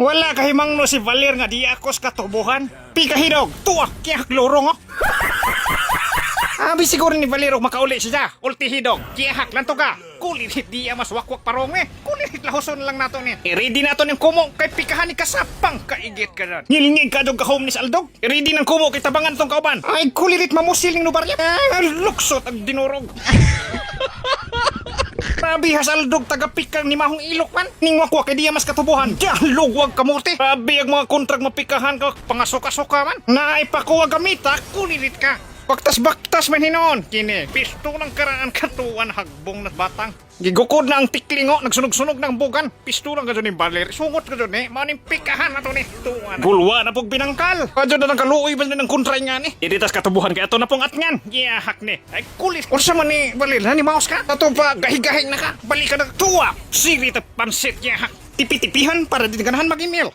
Wala kahimang no si Valer nga di akos katubuhan. Pikahidog, tuwa, kaya klorong oh. Abi siguro ni Valero makauli siya. Ultihidog, kiyahak lang to ka. Kulit di mas wakwak parong Kulit lahoson lang nato ni. I-ready nato ng kumo kay pikahan ni kasapang kaigit ka ron. Ngilngig ka dog ka home ni Saldog. I-ready ng kumo kay tabangan tong kauban. Ay kulirit mamusil ng nubarya. Luksot ang dinurog. Rabi hasaldog tagapikang ni mahong ilok man. Ning wakwak kay di mas katubuhan. Diyan lugwag kamuti. Rabi ang mga kontrag mapikahan ka pangasoka-soka man. Naipakuha gamita, kulirit ka. Baktas-baktas man hinon. Kini, pisto ng karaan katuan hagbong na batang. Gigukod na ang tiklingo, nagsunog-sunog ng bugan. Pisto lang ka dyan ni Valer. Sungot ka dyan maning pikahan na to ni. Tuwan. Gulwa na pong binangkal. Kadyo na ng kaluoy ba na ng kontray nga ni. Iritas katubuhan kaya ito na pong atngan. Giyahak ni. Ay kulis. Ursa man ni Valer, ni Maos ka? Ato pa gahig-gahig na ka. Balik ka na. Tuwa. Sirit at pansit giyahak. Tipi-tipihan para di ganahan mag-email.